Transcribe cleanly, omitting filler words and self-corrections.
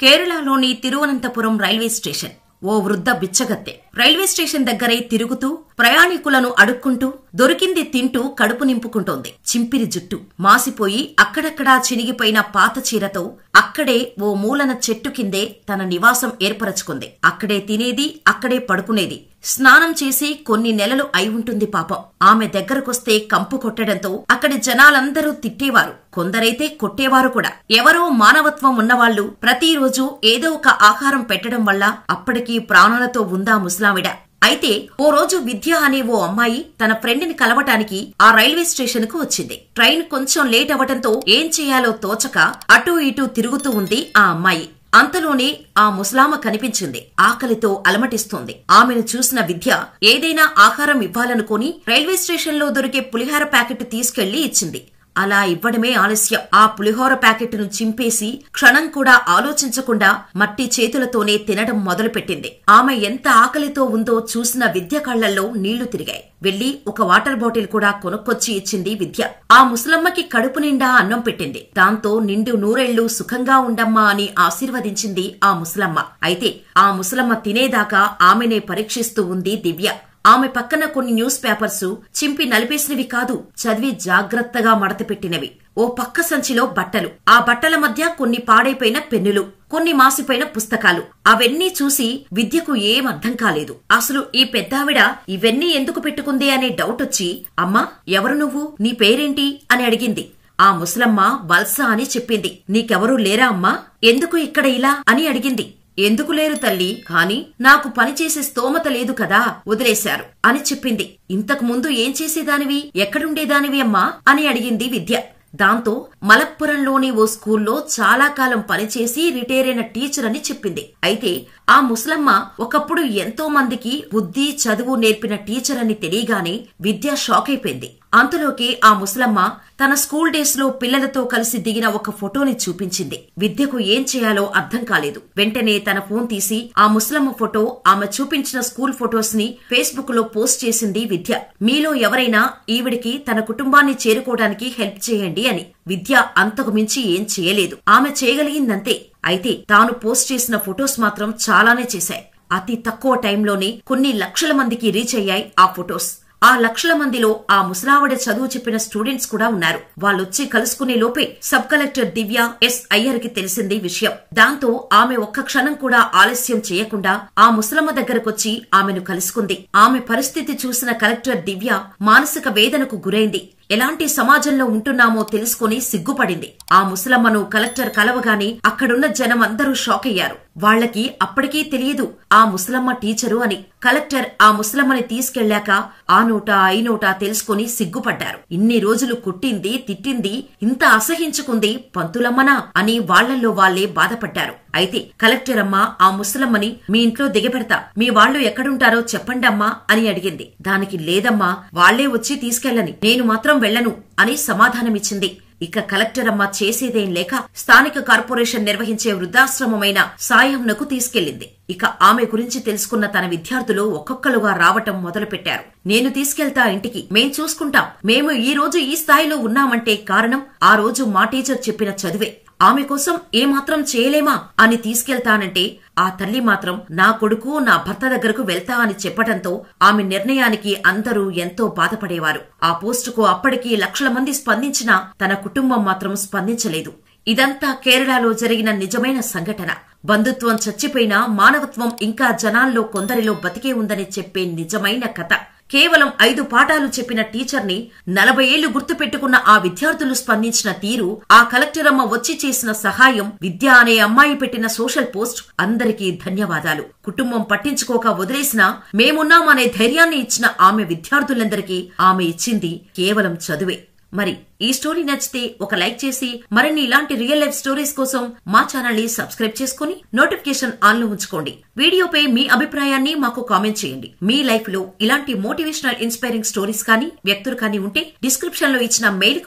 కేరళలోని Thiruvananthapuram railway station ఓ వృద్ధ బిచ్చగత్తె railway station దగ్గరే తిరుగుతూ ప్రయాణికులను అడుక్కుంటూ దొరికింది తింటూ కడుపు నింపుకుంటోంది. చింపిరి జుట్టు మాసిపోయి అక్కడక్కడా చినిగిపోయిన పాత చీరతో అక్కడే ఓ మూలన చెట్టు కిందే తన నివాసం ఏర్పరచుకుంది. అక్కడే తినేది, అక్కడే పడుకునేది. స్నానం చేసి కొన్ని నెలలు అయి ఉంటుంది పాపం. ఆమె దగ్గరకొస్తే కంపు కొట్టడంతో అక్కడి జనాలందరూ తిట్టేవారు, కొందరైతే కొట్టేవారు కూడా. ఎవరో మానవత్వం ఉన్నవాళ్లు ప్రతిరోజు ఏదో ఒక ఆహారం పెట్టడం వల్ల అప్పటికీ ప్రాణాలతో ఉందా ముసలావిడ. అయితే ఓ రోజు విద్య అనే ఓ అమ్మాయి తన ఫ్రెండ్ ని కలవటానికి ఆ రైల్వే స్టేషన్ కు వచ్చింది. ట్రైన్ కొంచెం లేట్ అవటంతో ఏం చేయాలో తోచక అటూ ఇటూ తిరుగుతూ ఉంది ఆ అమ్మాయి. అంతలోనే ఆ ముసలామ కనిపించింది. ఆకలితో అలమటిస్తోంది. ఆమెను చూసిన విద్య ఏదైనా ఆహారం ఇవ్వాలనుకుని రైల్వే స్టేషన్ లో దొరికే పులిహోర ప్యాకెట్ తీసుకెళ్లి ఇచ్చింది. అలా ఇవ్వడమే ఆలస్యం. ఆ పులిహోర ప్యాకెట్ను చింపేసి క్షణం కూడా ఆలోచించకుండా మట్టి చేతులతోనే తినడం మొదలుపెట్టింది. ఆమె ఎంత ఆకలితో ఉందో చూసిన విద్య కళ్లల్లో నీళ్లు తిరిగాయి. వెళ్లి ఒక వాటర్ బాటిల్ కూడా కొనుక్కొచ్చి ఇచ్చింది విద్య. ఆ ముసలమ్మకి కడుపు నిండా అన్నం పెట్టింది. దాంతో నిండు నూరేళ్లు సుఖంగా ఉండమ్మా అని ఆశీర్వదించింది ఆ ముసలమ్మ. అయితే ఆ ముసలమ్మ తినేదాకా ఆమెనే పరీక్షిస్తూ ఉంది దివ్య. ఆమె పక్కన కొన్ని న్యూస్ పేపర్సు చింపి నలిపేసినవి కాదు, చదివి జాగ్రత్తగా మడతపెట్టినవి. ఓ పక్క సంచిలో బట్టలు, ఆ బట్టల మధ్య కొన్ని పాడైపోయిన పెన్నులు, కొన్ని మాసిపోయిన పుస్తకాలు. అవన్నీ చూసి విద్యకు ఏం అర్థం కాలేదు. అసలు ఈ పెద్దావిడ ఇవన్నీ ఎందుకు పెట్టుకుంది అనే డౌట్ వచ్చి, అమ్మా ఎవరు నువ్వు, నీ పేరేంటి అని అడిగింది. ఆ ముసలమ్మ వల్స అని చెప్పింది. నీకెవరూ లేరా అమ్మా, ఎందుకు ఇక్కడ ఇలా అని అడిగింది. ఎందుకు లేరు తల్లి, కాని నాకు పనిచేసే స్తోమత లేదు కదా, వదిలేశారు అని చెప్పింది. ఇంతకు ముందు ఏం చేసేదానివి, ఎక్కడుండేదానివి అమ్మా అని అడిగింది విద్య. దాంతో మలప్పురంలోని ఓ స్కూల్లో చాలా కాలం పనిచేసి రిటైర్ అయిన టీచర్ అని చెప్పింది. అయితే ఆ ముసలమ్మ ఒకప్పుడు ఎంతో మందికి బుద్ధి చదువు నేర్పిన టీచర్ అని తెలియగానే విద్య షాక్ అయిపోయింది. అంతలోకే ఆ ముసలమ్మ తన స్కూల్ డేస్ లో పిల్లలతో కలిసి దిగిన ఒక ఫోటోని చూపించింది. విద్యకు ఏం చేయాలో అర్థం కాలేదు. వెంటనే తన ఫోన్ తీసి ఆ ముసలమ్మ ఫోటో, ఆమె చూపించిన స్కూల్ ఫొటోస్ ని ఫేస్బుక్ లో పోస్ట్ చేసింది విద్య. మీలో ఎవరైనా ఈవిడికి తన కుటుంబాన్ని చేరుకోవడానికి హెల్ప్ చేయండి అని. విద్య అంతకు మించి ఏం చేయలేదు. ఆమె చేయగలిగిందంతే. అయితే తాను పోస్ట్ చేసిన ఫొటోస్ మాత్రం చాలానే చేశాయి. అతి తక్కువ టైంలోనే కొన్ని లక్షల మందికి రీచ్ అయ్యాయి ఆ ఫొటోస్. ఆ లక్షల మందిలో ఆ ముసలావిడ చదువు చెప్పిన స్టూడెంట్స్ కూడా ఉన్నారు. వాళ్ళొచ్చి కలుసుకునే లోపే సబ్ కలెక్టర్ దివ్య ఎస్ అయ్యర్ కి తెలిసింది విషయం. దాంతో ఆమె ఒక్క క్షణం కూడా ఆలస్యం చేయకుండా ఆ ముసలమ్మ దగ్గరకొచ్చి ఆమెను కలుసుకుంది. ఆమె పరిస్థితి చూసిన కలెక్టర్ దివ్య మానసిక వేదనకు గురైంది. ఎలాంటి సమాజంలో ఉంటున్నామో తెలుసుకుని సిగ్గుపడింది. ఆ ముసలమ్మను కలెక్టర్ కలవగానే అక్కడున్న జనం అందరూ షాక్ అయ్యారు. వాళ్లకి అప్పటికీ తెలియదు ఆ ముసలమ్మ టీచరు అని. కలెక్టర్ ఆ ముసలమ్మని తీసుకెళ్లాక ఆ నోటా ఈ నోటా తెలుసుకుని సిగ్గుపడ్డారు. ఇన్ని రోజులు కుట్టింది, తిట్టింది, ఇంత అసహించుకుంది పంతులమ్మనా అని వాళ్లల్లో వాళ్లే బాధపడ్డారు. అయితే కలెక్టర్ అమ్మ ఆ ముసలమ్మని మీ ఇంట్లో దిగబెడతా, మీ వాళ్లు ఎక్కడుంటారో చెప్పండమ్మా అని అడిగింది. దానికి లేదమ్మా, వాళ్లే వచ్చి తీసుకెళ్లని, నేను మాత్రం వెళ్లను అని సమాధానమిచ్చింది. ఇక కలెక్టర్ అమ్మ చేసేదేం లేక స్థానిక కార్పొరేషన్ నిర్వహించే వృద్ధాశ్రమమైన సాయంనకు తీసుకెళ్లింది. ఇక ఆమె గురించి తెలుసుకున్న తన విద్యార్థులు ఒక్కొక్కలుగా రావటం మొదలుపెట్టారు. నేను తీసుకెళ్తా ఇంటికి, మేం చూసుకుంటాం, మేము ఈ రోజు ఈ స్థాయిలో ఉన్నామంటే కారణం ఆ రోజు మా టీచర్ చెప్పిన చదువే. ఆమె కోసం ఏమాత్రం చేయలేమా అని తీసుకెళ్తానంటే ఆ తల్లి మాత్రం నా కొడుకు నా భర్త దగ్గరకు వెళ్తా అని చెప్పడంతో ఆమె నిర్ణయానికి అందరూ ఎంతో బాధపడేవారు. ఆ పోస్టుకు అప్పటికీ లక్షల మంది స్పందించినా తన కుటుంబం మాత్రం స్పందించలేదు. ఇదంతా కేరళలో జరిగిన నిజమైన సంఘటన. బంధుత్వం చచ్చిపోయినా మానవత్వం ఇంకా జనాల్లో కొందరిలో బతికే ఉందని చెప్పే నిజమైన కథ. కేవలం 5 పాఠాలు చెప్పిన టీచర్ని 40 ఏళ్లు గుర్తుపెట్టుకున్న ఆ విద్యార్థులు స్పందించిన తీరు, ఆ కలెక్టర్ అమ్మ వచ్చి చేసిన సహాయం, విద్య అనే అమ్మాయి పెట్టిన సోషల్ పోస్ట్, అందరికీ ధన్యవాదాలు. కుటుంబం పట్టించుకోక వదిలేసినా మేమున్నామనే ధైర్యాన్ని ఇచ్చిన ఆమె విద్యార్థులందరికీ ఆమె ఇచ్చింది కేవలం చదువే. మరి ఈ స్టోరీ నచ్చితే ఒక లైక్ చేసి మరిన్ని ఇలాంటి రియల్ లైఫ్ స్టోరీస్ కోసం మా ఛానల్ ని సబ్స్క్రైబ్ చేసుకుని నోటిఫికేషన్ ఆన్ లో ఉంచుకోండి. వీడియోపై మీ అభిప్రాయాన్ని మాకు కామెంట్ చేయండి. మీ లైఫ్ లో ఇలాంటి మోటివేషనల్ ఇన్స్పైరింగ్ స్టోరీస్ కానీ వ్యక్తులు కానీ ఉంటే డిస్క్రిప్షన్ లో ఇచ్చిన మెయిల్